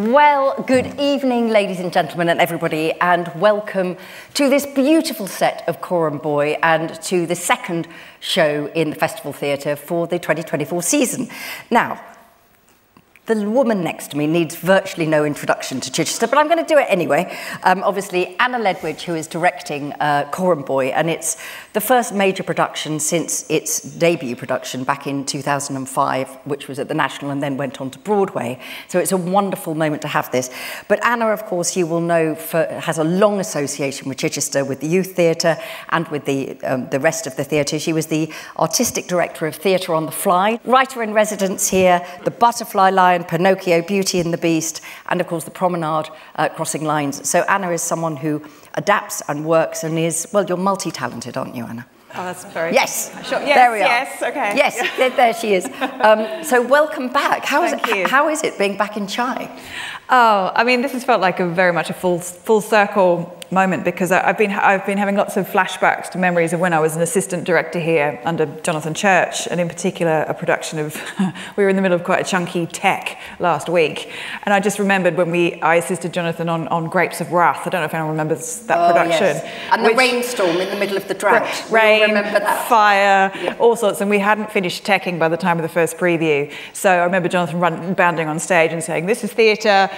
Well, good evening, ladies and gentlemen and everybody, and welcome to this beautiful set of Coram Boy and to the second show in the Festival Theatre for the 2024 season. Now, the woman next to me needs virtually no introduction to Chichester, but I'm going to do it anyway. Obviously, Anna Ledwich, who is directing Coram Boy, and it's the first major production since its debut production back in 2005, which was at the National and then went on to Broadway. So it's a wonderful moment to have this. But Anna, of course, you will know, has a long association with Chichester, with the Youth Theatre and with the rest of the theatre. She was the artistic director of Theatre on the Fly, writer in residence here, the Butterfly Line, Pinocchio, Beauty and the Beast, and of course the Promenade, Crossing Lines. So Anna is someone who adapts and works and is, well, you're multi-talented, aren't you, Anna? Oh, that's very... Yes, sure. Yes, there we are. Yes, okay. Yes, there she is. So welcome back. How is it being back in Chai? Oh, I mean, this has felt like very much a full circle moment, because I've been having lots of flashbacks to memories of when I was an assistant director here under Jonathan Church, and in particular a production of we were in the middle of quite a chunky tech last week, and I just remembered when I assisted Jonathan on Grapes of Wrath. I don't know if anyone remembers that production. Yes. And the rainstorm in the middle of the drought. Rain, remember that? Fire, yeah. All sorts, and we hadn't finished teching by the time of the first preview. So I remember Jonathan bounding on stage and saying, "This is theatre,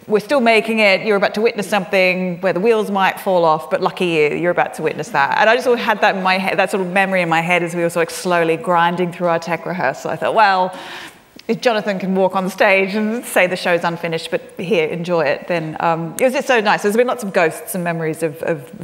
we're still making it, you're about to witness something where the wheels might fall off, but lucky you're about to witness that." And I just sort of had that in my head, that sort of memory in my head as we were sort of slowly grinding through our tech rehearsal. I thought, well, if Jonathan can walk on the stage and say the show's unfinished, but here, enjoy it, then it was just so nice. There's been lots of ghosts and memories of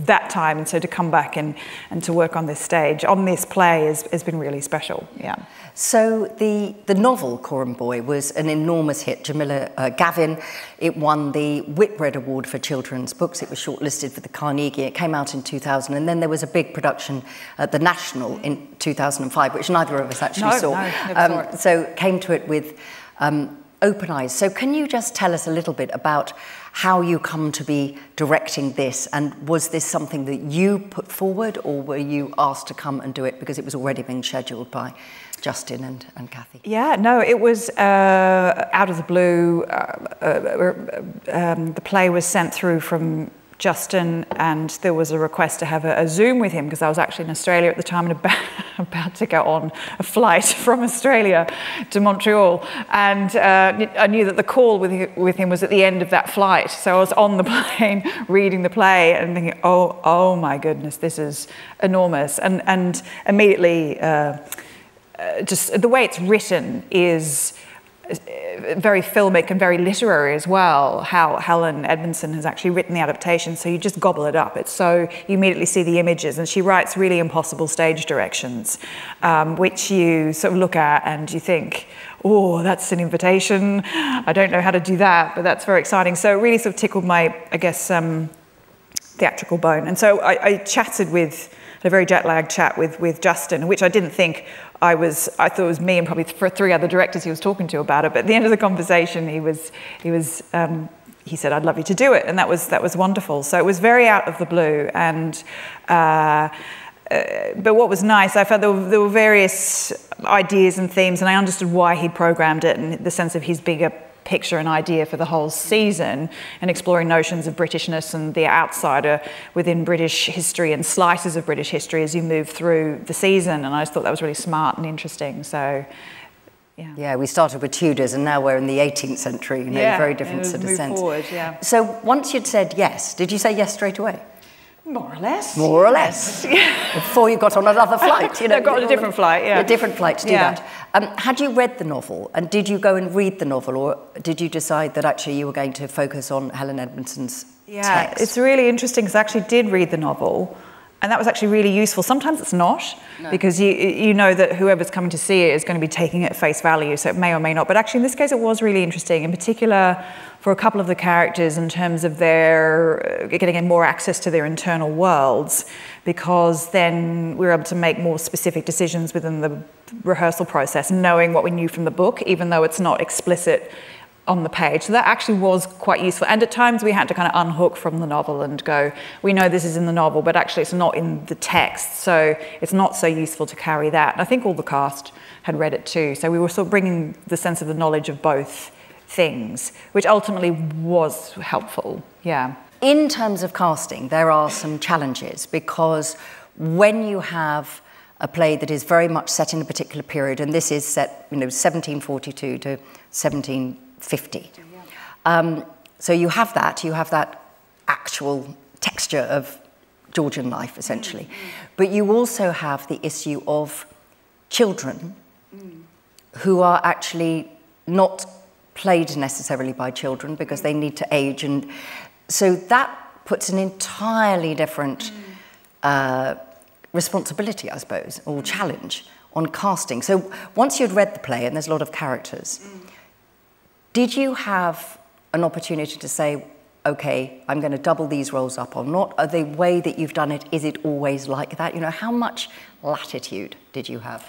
that time, and so to come back and to work on this stage, on this play, has been really special, yeah. So the novel, Coram Boy, was an enormous hit. Jamila Gavin, it won the Whitbread Award for Children's Books. It was shortlisted for the Carnegie. It came out in 2000, and then there was a big production at the National in 2005, which neither of us actually saw. No, never saw it. So came to it with open eyes. So can you just tell us a little bit about how you come to be directing this, and was this something that you put forward, or were you asked to come and do it because it was already being scheduled by Justin and Kathy? Yeah, no, it was out of the blue. The play was sent through from Justin, and there was a request to have a Zoom with him, because I was actually in Australia at the time and about to go on a flight from Australia to Montreal, and I knew that the call with him was at the end of that flight, so I was on the plane reading the play and thinking, oh my goodness, this is enormous, and immediately just the way it's written is very filmic and very literary as well, how Helen Edmondson has actually written the adaptation, so you just gobble it up. It's so, you immediately see the images, and she writes really impossible stage directions, which you sort of look at and you think, oh, that's an invitation, I don't know how to do that, but that's very exciting. So it really sort of tickled my, I guess, theatrical bone. And so I chatted with, a very jet-lagged chat with Justin, which I didn't think I thought it was me and probably three other directors he was talking to about it. But at the end of the conversation, he said, "I'd love you to do it," and that was wonderful. So it was very out of the blue, and but what was nice, I felt there were various ideas and themes, and I understood why he'd programmed it, and the sense of his bigger picture and idea for the whole season, and exploring notions of Britishness and the outsider within British history and slices of British history as you move through the season. And I just thought that was really smart and interesting. So, yeah. Yeah, we started with Tudors and now we're in the 18th century, you know, very different sort of sense. Forward, yeah. So once you'd said yes, did you say yes straight away? More or less. More or less. Yeah. Before you got on another flight, you know. I got on a different flight, yeah. A different flight to do that. Had you read the novel, and did you go and read the novel, or did you decide that actually you were going to focus on Helen Edmondson's text? It's really interesting, because I actually did read the novel, and that was actually really useful. Sometimes it's not, because you know that whoever's coming to see it is going to be taking it at face value, so it may or may not. But actually in this case it was really interesting, in particular for a couple of the characters, in terms of their getting more access to their internal worlds, because then we were able to make more specific decisions within the rehearsal process, knowing what we knew from the book, even though it's not explicit on the page. So that actually was quite useful. And at times we had to kind of unhook from the novel and go, we know this is in the novel, but actually it's not in the text, so it's not so useful to carry that. And I think all the cast had read it too, so we were sort of bringing the sense of the knowledge of both things, which ultimately was helpful. Yeah. In terms of casting, there are some challenges, because when you have a play that is very much set in a particular period, and this is set, 1742 to 1750. So you have that actual texture of Georgian life, essentially. But you also have the issue of children who are actually not played necessarily by children because they need to age. And so that puts an entirely different responsibility, I suppose, or challenge on casting. So once you'd read the play, and there's a lot of characters, did you have an opportunity to say, okay, I'm going to double these roles up or not? Are the way that you've done it, is it always like that? How much latitude did you have?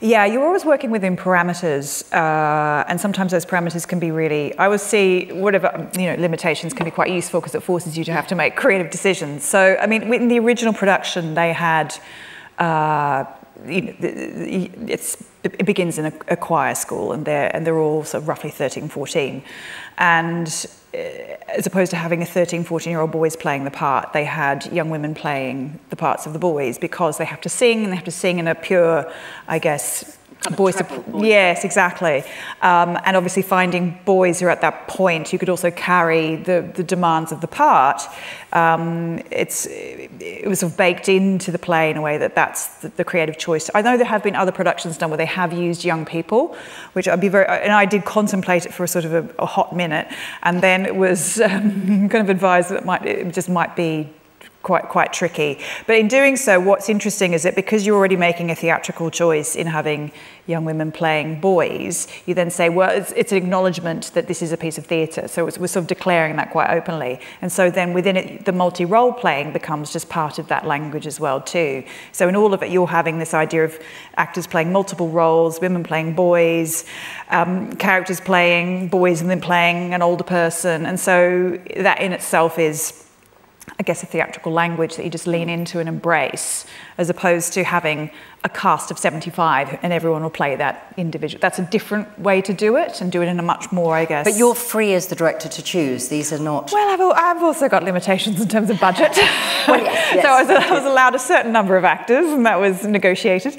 Yeah, you're always working within parameters, and sometimes those parameters can be really, I would see whatever, limitations can be quite useful because it forces you to have to make creative decisions. So, I mean, in the original production, they had, it begins in a choir school, and they're all sort of roughly 13, 14. And as opposed to having a 13, 14-year-old boys playing the part, they had young women playing the parts of the boys, because they have to sing, and they have to sing in a pure, I guess, voice. Yes, exactly. And obviously finding boys who are at that point who could also carry the demands of the part, it was sort of baked into the play in a way that's the creative choice. I know there have been other productions done where they have used young people, which I'd be and I did contemplate it for a sort of a hot minute, and then it was kind of advised that it just might be quite tricky. But in doing so, what's interesting is that because you're already making a theatrical choice in having young women playing boys, you then say, well, it's an acknowledgement that this is a piece of theatre. So we're sort of declaring that quite openly. And so then within it, the multi-role playing becomes just part of that language as well too. So in all of it, you're having this idea of actors playing multiple roles, women playing boys, characters playing boys and then playing an older person. And so that in itself is, I guess, a theatrical language that you just lean into and embrace, as opposed to having a cast of 75 and everyone will play that individual. That's a different way to do it, and do it in a much more, I guess. But you're free as the director to choose. These are not... Well, I've also got limitations in terms of budget. Well, yes. So I was allowed a certain number of actors, and that was negotiated.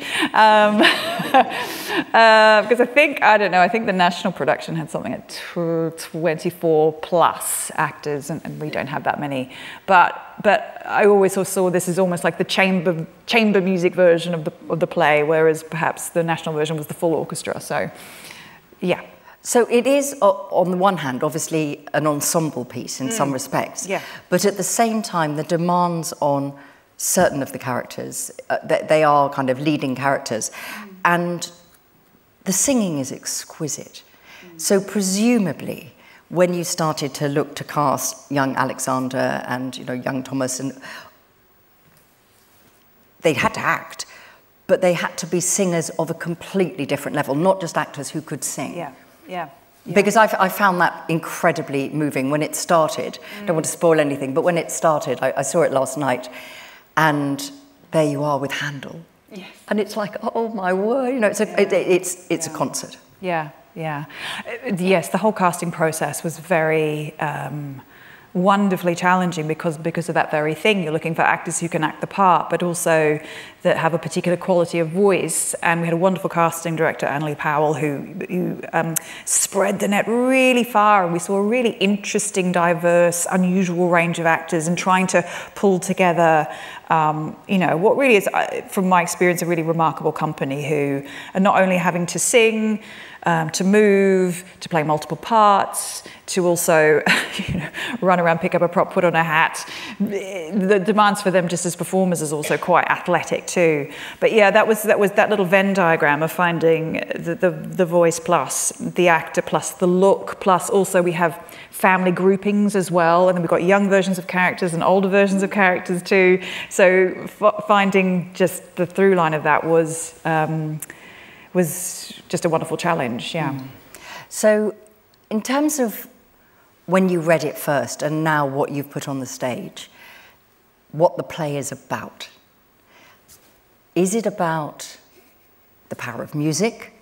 Because I think the national production had something at 24 plus actors, and we don't have that many. But I always saw this as almost like the chamber music version of the play, whereas perhaps the national version was the full orchestra. So, yeah. So it is, on the one hand, obviously an ensemble piece in some respects. Yeah. But at the same time, the demands on certain of the characters, they are kind of leading characters, and the singing is exquisite. So presumably, when you started to look to cast young Alexander and young Thomas, and they had to act, but they had to be singers of a completely different level, not just actors who could sing. Yeah, yeah. Because I found that incredibly moving when it started. I don't want to spoil anything, but when it started, I saw it last night, and there you are with Handel. Yes. And it's like, oh my word, it's a concert. Yeah, yeah. Yes, the whole casting process was very wonderfully challenging because of that very thing. You're looking for actors who can act the part, but also that have a particular quality of voice. And we had a wonderful casting director, Anna Ledwich, who spread the net really far, and we saw a really interesting, diverse, unusual range of actors, and trying to pull together what really is, from my experience, a really remarkable company who are not only having to sing, to move, to play multiple parts, to also run around, pick up a prop, put on a hat. The demands for them just as performers is also quite athletic too. But yeah, that was that little Venn diagram of finding the voice plus the actor plus the look, plus also we have family groupings as well, and then we've got young versions of characters and older versions of characters too. So finding just the through line of that was just a wonderful challenge, yeah. So in terms of when you read it first and now what you've put on the stage, what the play is about, is it about the power of music?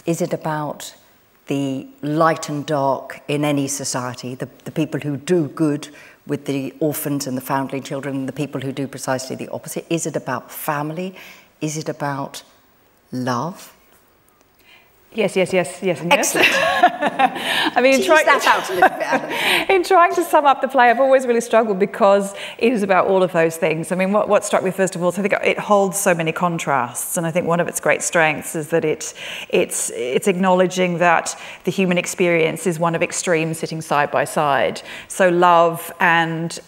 Is it about the light and dark in any society, the people who do good with the orphans and the foundling children, and the people who do precisely the opposite? Is it about family? Is it about love? Yes, and yes. Excellent. I mean, tease that out a little bit, Anna. In trying to sum up the play, I've always really struggled because it is about all of those things. I mean, what struck me first of all is I think it holds so many contrasts, and I think one of its great strengths is that it's acknowledging that the human experience is one of extremes sitting side by side. So love and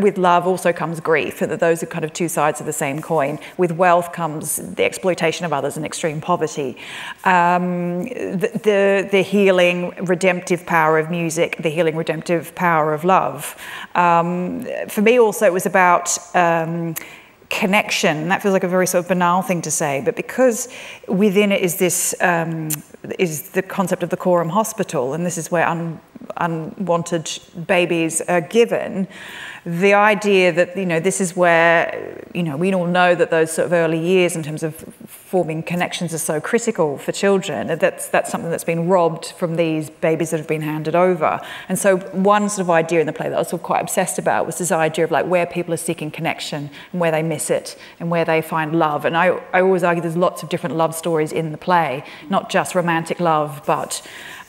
with love also comes grief, and that those are kind of two sides of the same coin. With wealth comes the exploitation of others and extreme poverty. The healing, redemptive power of music, the healing, redemptive power of love. For me also it was about connection. That feels like a very sort of banal thing to say, but because within it is this is the concept of the Coram hospital, and this is where unwanted babies are given. The idea that, this is where, we all know that those sort of early years in terms of forming connections are so critical for children. That's something that's been robbed from these babies that have been handed over. And so one sort of idea in the play that I was sort of quite obsessed about was this idea of like where people are seeking connection and where they miss it and where they find love. And I always argue there's lots of different love stories in the play, not just romantic love, but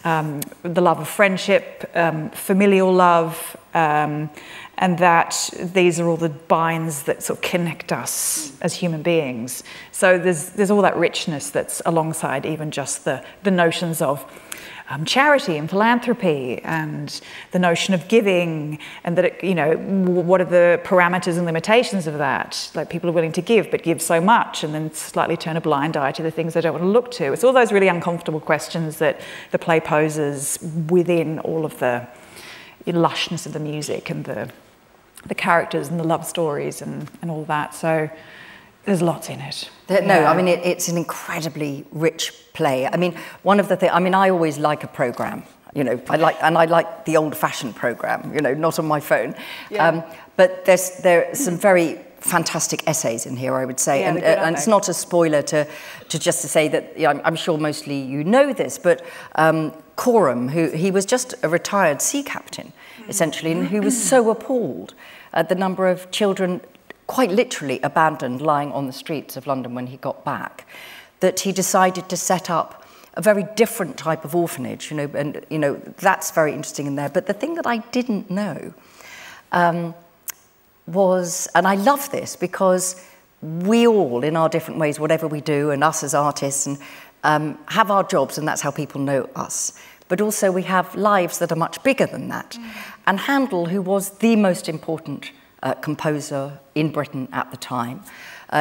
the love of friendship, familial love, and that these are all the binds that sort of connect us as human beings. So there's all that richness that's alongside even just the notions of charity and philanthropy and the notion of giving, and that what are the parameters and limitations of that? Like people are willing to give, but give so much and then slightly turn a blind eye to the things they don't want to look to. It's all those really uncomfortable questions that the play poses within all of the lushness of the music and the characters and the love stories and all that. So there's lots in it. No, I mean, it's an incredibly rich play. I mean, one of the things, I always like a programme, I like the old-fashioned programme, not on my phone. Yeah. But there are some very fantastic essays in here, I would say. Yeah, and it's not a spoiler to say that, I'm sure mostly you know this, but Coram, he was just a retired sea captain, essentially, and who was so appalled at the number of children quite literally abandoned lying on the streets of London when he got back, that he decided to set up a very different type of orphanage, and that's very interesting in there. But the thing that I didn't know was, and I love this because we all, in our different ways, whatever we do, and us as artists, and have our jobs, and that's how people know us. But also we have lives that are much bigger than that. And Handel, who was the most important composer in Britain at the time,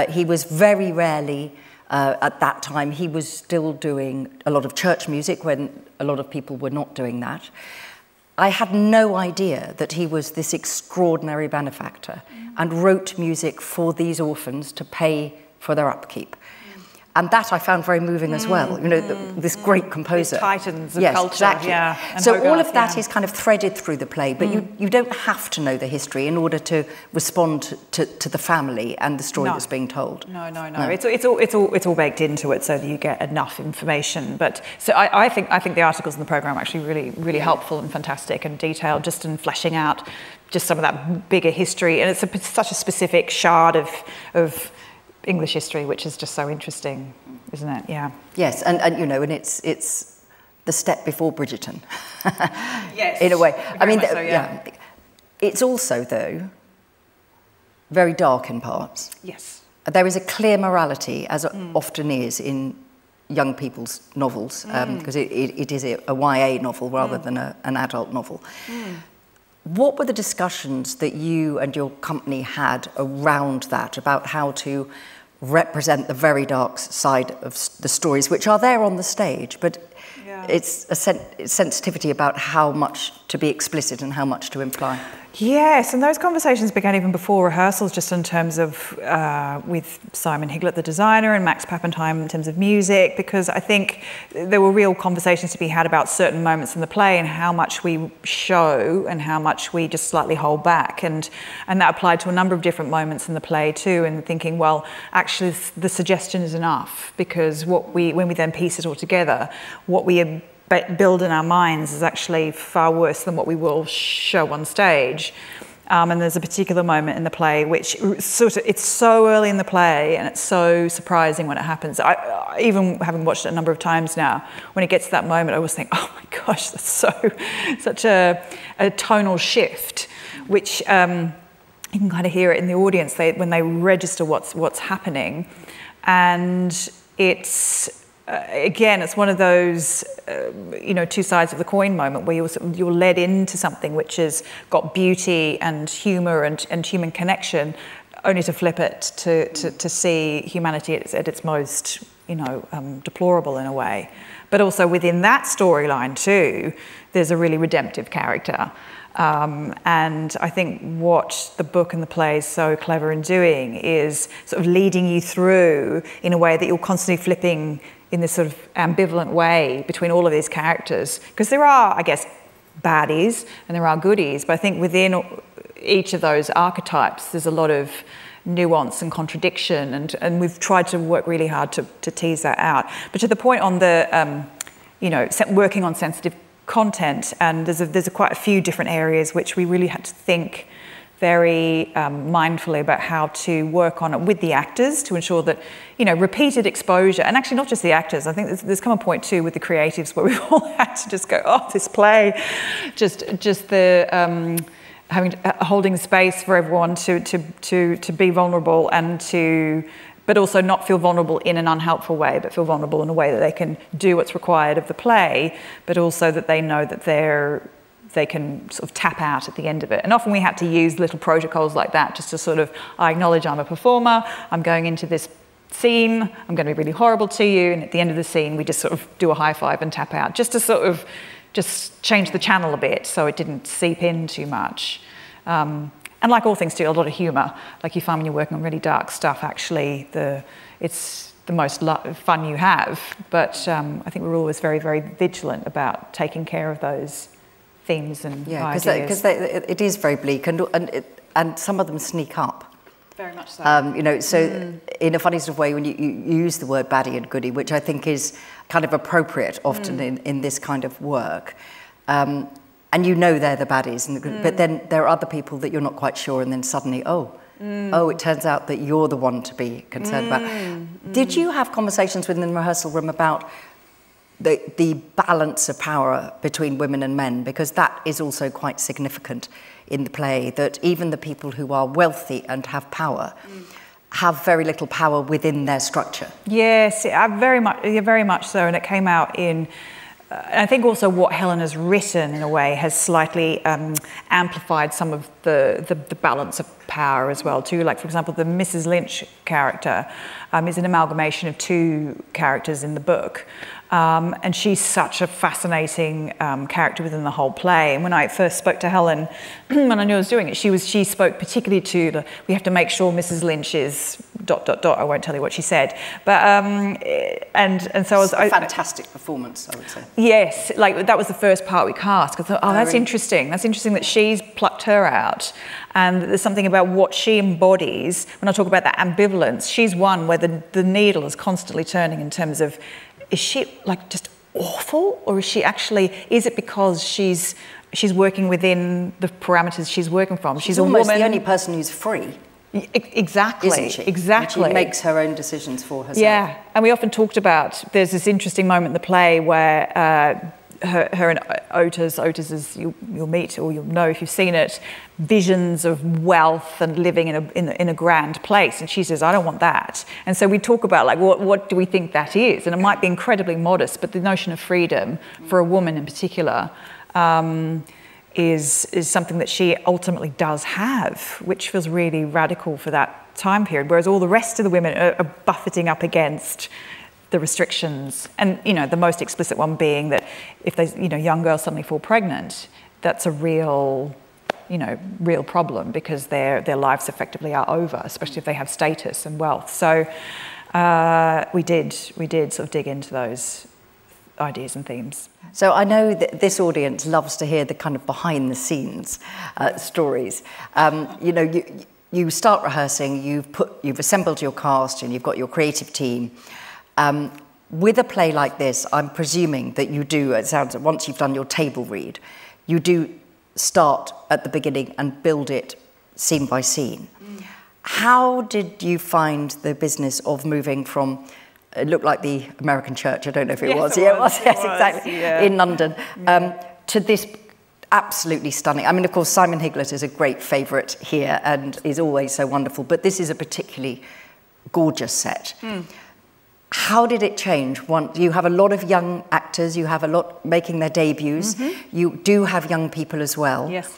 he was very rarely, at that time, he was still doing a lot of church music when a lot of people were not doing that. I had no idea that he was this extraordinary benefactor and wrote music for these orphans to pay for their upkeep. And that I found very moving as well, this great composer. These titans of yes, culture. Exactly. Yeah. And so Hogarth, all of that is kind of threaded through the play, but you don't have to know the history in order to respond to the family and the story that's being told. No. It's all baked into it so that you get enough information. But so I think the articles in the programme are actually really helpful and fantastic and detailed, just in fleshing out just some of that bigger history. And it's such a specific shard of English history, which is just so interesting, isn't it? Yeah. Yes, and it's the step before Bridgerton. Yes. In a way. Yeah. It's also, though, very dark in parts. Yes. There is a clear morality, as often is in young people's novels, because it is a YA novel rather than an adult novel. What were the discussions that you and your company had around that, about how to represent the very dark side of the stories, which are there on the stage, but it's a sensitivity about how much to be explicit and how much to imply? Yes, and those conversations began even before rehearsals, just in terms of with Simon Higlett, the designer, and Max Pappenheim in terms of music, because I think there were real conversations to be had about certain moments in the play and how much we show and how much we just slightly hold back. And that applied to a number of different moments in the play too, and thinking, well, actually the suggestion is enough, because when we then piece it all together, what we build in our minds is actually far worse than what we will show on stage. And there's a particular moment in the play which it's so early in the play and it's so surprising when it happens. I even having watched it a number of times now, when it gets to that moment, I always think, oh my gosh, that's such a tonal shift, which you can kind of hear it in the audience when they register what's happening. And it's again, it's one of those, two sides of the coin moment where you're led into something which has got beauty and humour and human connection, only to flip it to see humanity at its most, deplorable in a way. But also within that storyline too, there's a really redemptive character. And I think what the book and the play is so clever in doing is sort of leading you through in a way that you're constantly flipping in this sort of ambivalent way between all of these characters. Because there are, I guess, baddies and there are goodies, but I think within each of those archetypes there's a lot of nuance and contradiction, and we've tried to work really hard to tease that out. But to the point on the, working on sensitive content, and there's quite a few different areas which we really had to think very mindfully about how to work on it with the actors to ensure that, repeated exposure, and actually not just the actors, I think there's come a point too with the creatives where we've all had to just go, oh, this play, just the holding space for everyone to be vulnerable and but also not feel vulnerable in an unhelpful way, but feel vulnerable in a way that they can do what's required of the play, but also that they know that they can sort of tap out at the end of it. And often we had to use little protocols like that just to sort of, I acknowledge I'm a performer, I'm going into this scene, I'm going to be really horrible to you, and at the end of the scene we just sort of do a high five and tap out, just to sort of just change the channel a bit so it didn't seep in too much. And like all things too, a lot of humour. Like you find when you're working on really dark stuff, actually it's the most fun you have. But I think we're always very, very vigilant about taking care of those themes and ideas. Yeah, because it is very bleak, and some of them sneak up. Very much so. In a funny sort of way, when you use the word baddie and goodie, which I think is kind of appropriate often in this kind of work, and they're the baddies, but then there are other people that you're not quite sure, and then suddenly, it turns out that you're the one to be concerned about. Did you have conversations within the rehearsal room about the balance of power between women and men, because that is also quite significant in the play, that even the people who are wealthy and have power have very little power within their structure? Yes, very much so, and it came out in I think also what Helen has written in a way has slightly amplified some of the balance of power as well too. Like, for example, the Mrs. Lynch character is an amalgamation of two characters in the book. And she's such a fascinating character within the whole play. And when I first spoke to Helen, when I knew I was doing it, she spoke particularly to we have to make sure Mrs. Lynch is ... I won't tell you what she said, but and so it's a fantastic performance, I would say. Yes, like that was the first part we cast. Because I thought, that's interesting. That's interesting that she's plucked her out. And there's something about what she embodies. When I talk about that ambivalence, she's one where the needle is constantly turning in terms of, is she like just awful, or is it because she's working within the parameters she's working from? She's almost a woman. The only person who's free. Exactly. Isn't she? Exactly. And she makes her own decisions for herself. Yeah, and we often talked about, there's this interesting moment in the play where her and Otis, as you'll meet or you'll know if you've seen it, visions of wealth and living in a grand place, and she says, I don't want that. And so we talk about like what do we think that is, and it might be incredibly modest, but the notion of freedom for a woman in particular is something that she ultimately does have, which feels really radical for that time period, whereas all the rest of the women are buffeting up against the restrictions. And the most explicit one being that if young girls suddenly fall pregnant, that's a real you know, real problem, because their lives effectively are over, especially if they have status and wealth. So we did sort of dig into those ideas and themes. So I know that this audience loves to hear the kind of behind the scenes stories. You know, you start rehearsing, you've assembled your cast and you've got your creative team. With a play like this, I'm presuming that you do, it sounds like once you've done your table read, you do start at the beginning and build it scene by scene. How did you find the business of moving from, it looked like the American church, I don't know if it was. Yeah, it was, yes, exactly, yeah. In London, to this absolutely stunning. I mean, of course, Simon Higlet is a great favourite here and is always so wonderful, but this is a particularly gorgeous set. How did it change? You have a lot of young actors, you have a lot making their debuts, you do have young people as well. Yes.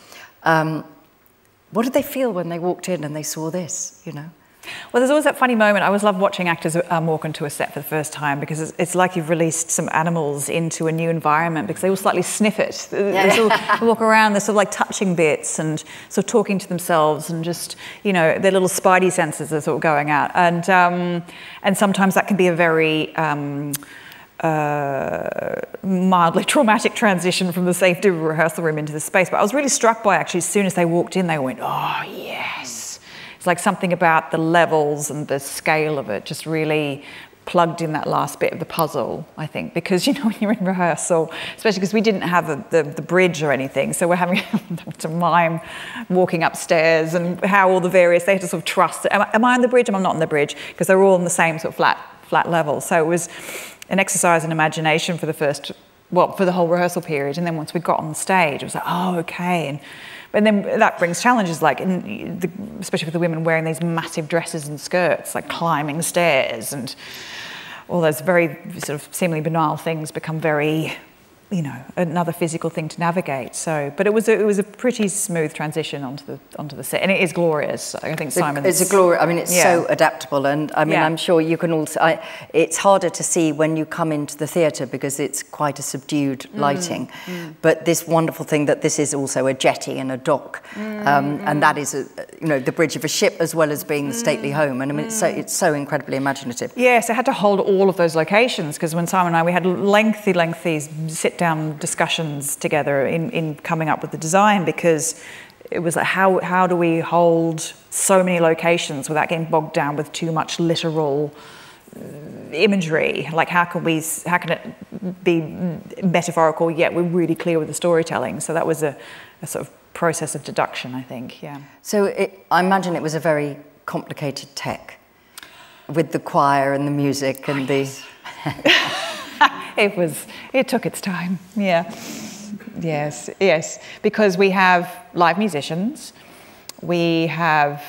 What did they feel when they walked in and they saw this, you know? Well, there's always that funny moment. I always love watching actors walk into a set for the first time, because it's like you've released some animals into a new environment, because they all slightly sniff it. They walk around, they're sort of like touching bits and sort of talking to themselves, and just, you know, their little spidey senses are sort of going out. And sometimes that can be a very mildly traumatic transition from the safety of a rehearsal room into the space. But I was really struck by, actually, as soon as they walked in, they went, oh, yes. It's like something about the levels and the scale of it just really plugged in that last bit of the puzzle, I think, because, you know, when you're in rehearsal, especially because we didn't have the bridge or anything, so we're having to mime walking upstairs and how all the various, they had to sort of trust, am I on the bridge, am I not on the bridge, because they're all on the same sort of flat level. So it was an exercise in imagination for the whole rehearsal period, and then once we got on the stage, it was like, oh, okay. But then that brings challenges, like, especially for the women wearing these massive dresses and skirts, like climbing stairs, and all those very sort of seemingly banal things become very, you know, another physical thing to navigate. So, but it was a pretty smooth transition onto the set, and it is glorious. I think Simon's. It's a glory. I mean, it's so adaptable, and I mean, I'm sure you can also. It's harder to see when you come into the theatre because it's quite a subdued lighting. But this wonderful thing that this is also a jetty and a dock, and that is, you know, the bridge of a ship as well as being the stately home. And I mean, it's so incredibly imaginative. Yes, I had to hold all of those locations, because when Simon and I, we had lengthy sit-down discussions together in coming up with the design, because it was like, how do we hold so many locations without getting bogged down with too much literal imagery? Like, how can it be metaphorical yet we're really clear with the storytelling? So that was a sort of process of deduction, I think. Yeah. So I imagine it was a very complicated tech with the choir and the music and the. It took its time, yeah. Yes, because we have live musicians, we have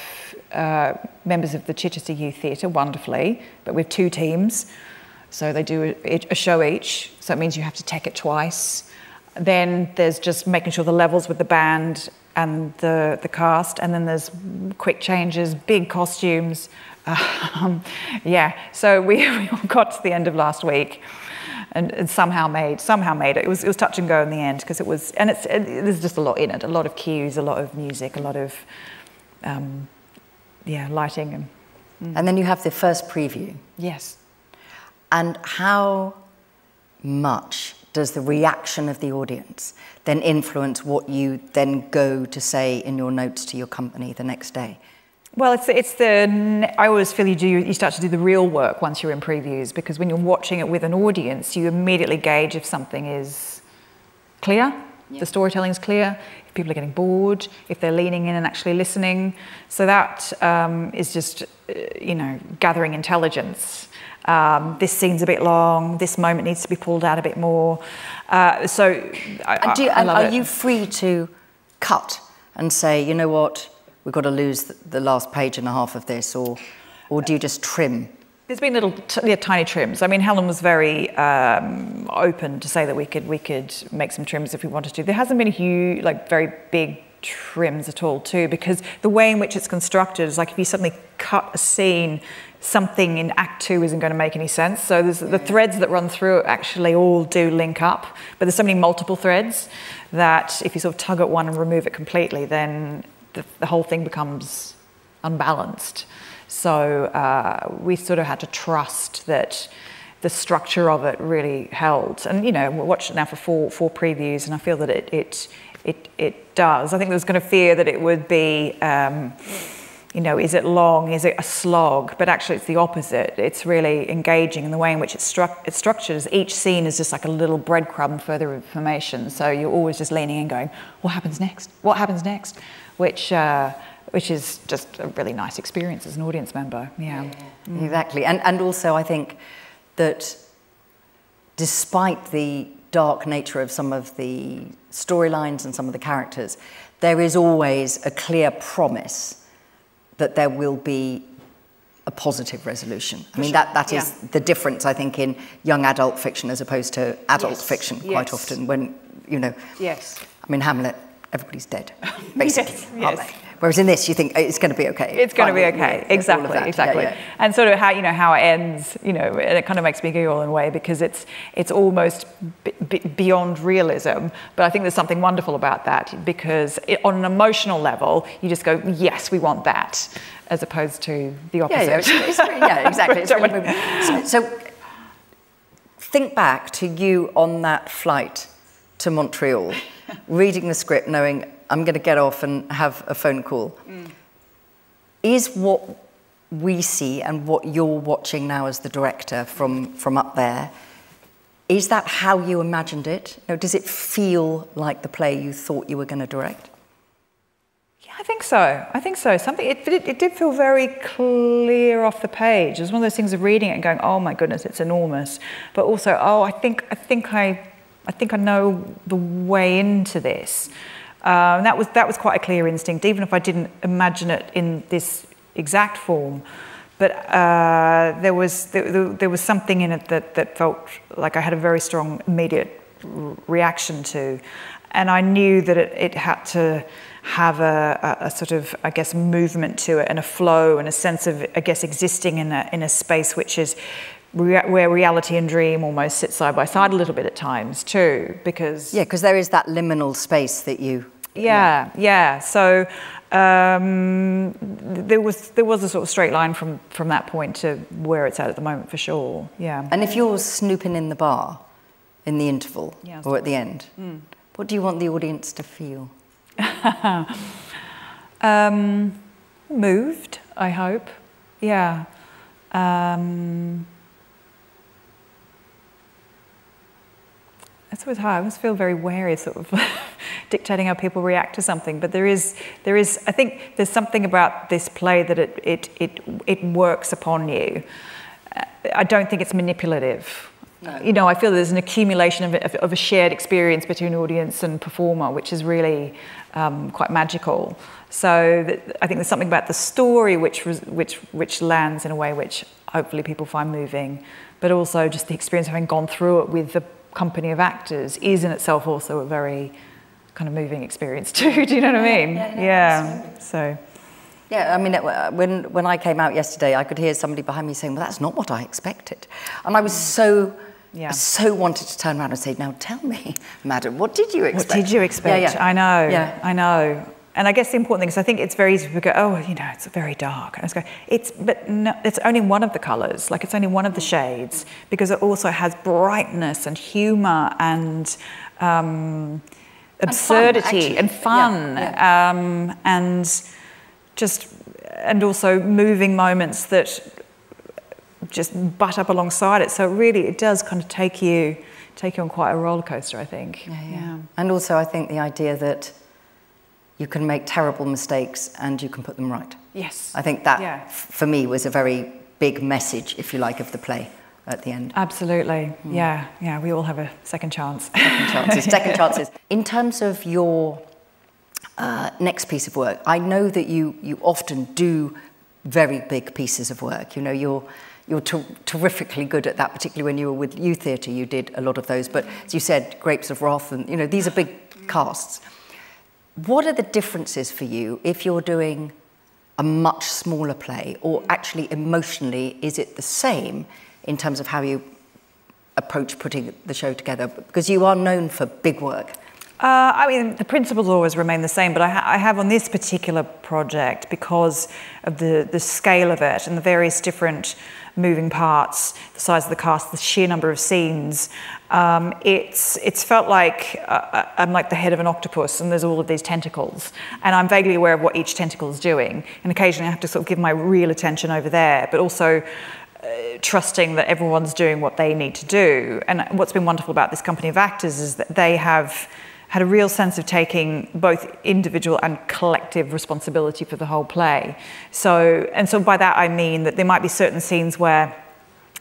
members of the Chichester Youth Theatre, wonderfully, but we have 2 teams, so they do a show each, so it means you have to take it twice. Then there's just making sure the levels with the band and the cast, and then there's quick changes, big costumes. So we all got to the end of last week. And somehow made it. It was touch and go in the end, because it was, and there's just a lot in it, a lot of cues, a lot of music, a lot of lighting, and then you have the first preview. Yes. And how much does the reaction of the audience then influence what you then go to say in your notes to your company the next day? Well, I always feel you start to do the real work once you're in previews, because when you're watching it with an audience, you immediately gauge if something is clear, the storytelling is clear, if people are getting bored, if they're leaning in and actually listening. So that is just, you know, gathering intelligence. This scene's a bit long, this moment needs to be pulled out a bit more. I love it. Are you free to cut and say, you know what, we've got to lose the last page and a half of this, or do you just trim? There's been little tiny trims. I mean, Helen was very open to say that we could make some trims if we wanted to. There hasn't been a huge, like, very big trims at all too, because the way in which it's constructed is like if you suddenly cut a scene, something in Act 2 isn't going to make any sense. So there's the threads that run through it actually all do link up, but there's so many multiple threads that if you sort of tug at one and remove it completely, then the whole thing becomes unbalanced. So we sort of had to trust that the structure of it really held. And, you know, we watched it now for four previews, and I feel that it does. I think there was kind of fear that it would be, you know, is it long? Is it a slog? But actually it's the opposite. It's really engaging in the way in which it's structured. Is each scene is just like a little breadcrumb further information. So you're always just leaning in going, what happens next? What happens next? Which is just a really nice experience as an audience member. Yeah. Exactly. And also I think that despite the dark nature of some of the storylines and some of the characters, there is always a clear promise that there will be a positive resolution. I mean, that is the difference, I think, in young adult fiction as opposed to adult fiction quite often when, you know... Yes. I mean, Hamlet, everybody's dead, basically, aren't yes. they? Whereas in this, you think it's going to be okay. It's going to be okay, exactly. Yeah. And sort of how, you know, how it ends, you know, and it kind of makes me giggle in a way because it's almost beyond realism. But I think there's something wonderful about that because on an emotional level, you just go, yes, we want that, as opposed to the opposite. Yeah, exactly. It's really so think back to you on that flight to Montreal, reading the script, knowing I'm going to get off and have a phone call. Is what we see and what you're watching now as the director from up there, is that how you imagined it? You know, does it feel like the play you thought you were going to direct? Yeah, I think so. Something it did feel very clear off the page. It was one of those things of reading it and going, oh my goodness, it's enormous. But also, I think I know the way into this. That was quite a clear instinct, even if I didn't imagine it in this exact form. But there was something in it that felt like I had a very strong immediate reaction to, and I knew that it had to have a sort of, I guess, movement to it and a flow and a sense of, I guess, existing in a space which is where reality and dream almost sit side by side a little bit at times too, because... Yeah, because there is that liminal space that you... Yeah. So there was a sort of straight line from that point to where it's at the moment, for sure, yeah. And if you're snooping in the bar in the interval or at the end, what do you want the audience to feel? Moved, I hope, yeah. It's always hard. I always feel very wary of sort of dictating how people react to something. But there is. I think there's something about this play that it works upon you. I don't think it's manipulative. No. You know, I feel there's an accumulation of a shared experience between audience and performer, which is really quite magical. So I think there's something about the story which lands in a way which hopefully people find moving, but also just the experience of having gone through it with the company of actors is in itself also a very kind of moving experience too. Do you know what I mean? Yeah. So. Yeah, I mean, when I came out yesterday, I could hear somebody behind me saying, "Well, that's not what I expected," and I was so wanted to turn around and say, "Now tell me, madam, what did you expect?" What did you expect? Yeah. I know. I know. And I guess the important thing is I think it's very easy to go, oh, you know, it's very dark. And it's only one of the colours, like it's only one of the shades, because it also has brightness and humour and absurdity and fun, and also moving moments that just butt up alongside it. So really, it does kind of take you on quite a roller coaster, I think. Yeah. And also, I think the idea that you can make terrible mistakes and you can put them right. Yes. I think that, for me, was a very big message, if you like, of the play at the end. Absolutely. Yeah. We all have a second chance. Second chances. In terms of your next piece of work, I know that you often do very big pieces of work. You know, you're terrifically good at that, particularly when you were with Youth Theatre, you did a lot of those. But as you said, Grapes of Wrath, and, you know, these are big casts. What are the differences for you if you're doing a much smaller play, or actually emotionally, is it the same in terms of how you approach putting the show together? Because you are known for big work. I mean, the principles always remain the same, but I have on this particular project, because of the scale of it and the various different moving parts, the size of the cast, the sheer number of scenes, it's felt like I'm like the head of an octopus and there's all of these tentacles, and I'm vaguely aware of what each tentacle is doing, and occasionally I have to sort of give my real attention over there, but also trusting that everyone's doing what they need to do. And what's been wonderful about this company of actors is that they have had a real sense of taking both individual and collective responsibility for the whole play. So by that I mean that there might be certain scenes where,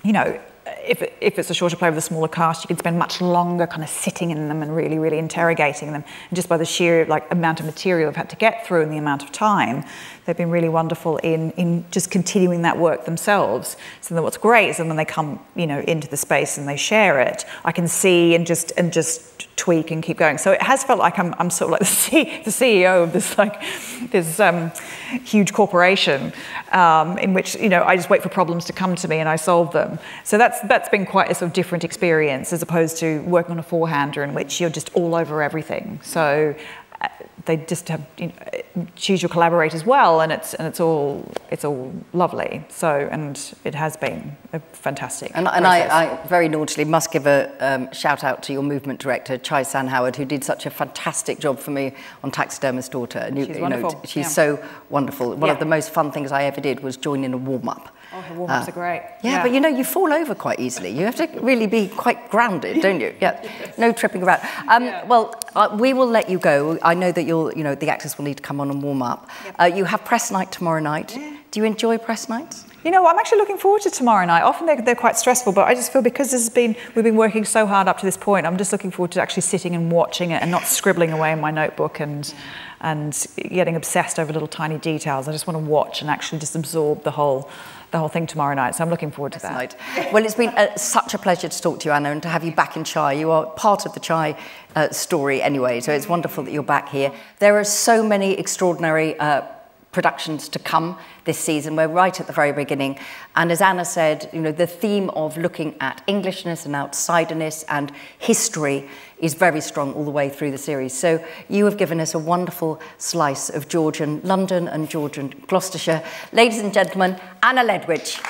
you know, if it's a shorter play with a smaller cast, you can spend much longer kind of sitting in them and really, really interrogating them. And just by the sheer amount of material I've had to get through and the amount of time, they've been really wonderful in just continuing that work themselves. So then what's great is that when they come, you know, into the space and they share it, I can see and just tweak and keep going. So it has felt like I'm sort of like the CEO of this huge corporation in which, you know, I just wait for problems to come to me and I solve them. So that's been quite a sort of different experience as opposed to working on a four-hander in which you're just all over everything. So they just have, you know, choose your collaborators well, and it's all lovely. So, and it has been a fantastic process. And I very naughtily must give a shout out to your movement director, Chicestrian Howard, who did such a fantastic job for me on Taxidermist's Daughter. And she's wonderful. Know, she's so wonderful. One of the most fun things I ever did was join in a warm-up. Oh, her warm-ups are great. Yeah, but you know, you fall over quite easily. You have to really be quite grounded, don't you? Yeah, no tripping around. Well, we will let you go. I know that the actors will need to come on and warm up. Yep. You have press night tomorrow night. Yeah. Do you enjoy press nights? You know, I'm actually looking forward to tomorrow night. Often they're quite stressful, but I just feel because we've been working so hard up to this point, I'm just looking forward to actually sitting and watching it and not scribbling away in my notebook and getting obsessed over little tiny details. I just want to watch and actually just absorb the whole thing tomorrow night. So I'm looking forward to that. Well, it's been such a pleasure to talk to you, Anna, and to have you back in Chai. You are part of the Chai story anyway, so it's wonderful that you're back here. There are so many extraordinary productions to come this season. We're right at the very beginning. And as Anna said, you know, the theme of looking at Englishness and outsiderness and history is very strong all the way through the series. So you have given us a wonderful slice of Georgian London and Georgian Gloucestershire. Ladies and gentlemen, Anna Ledwich.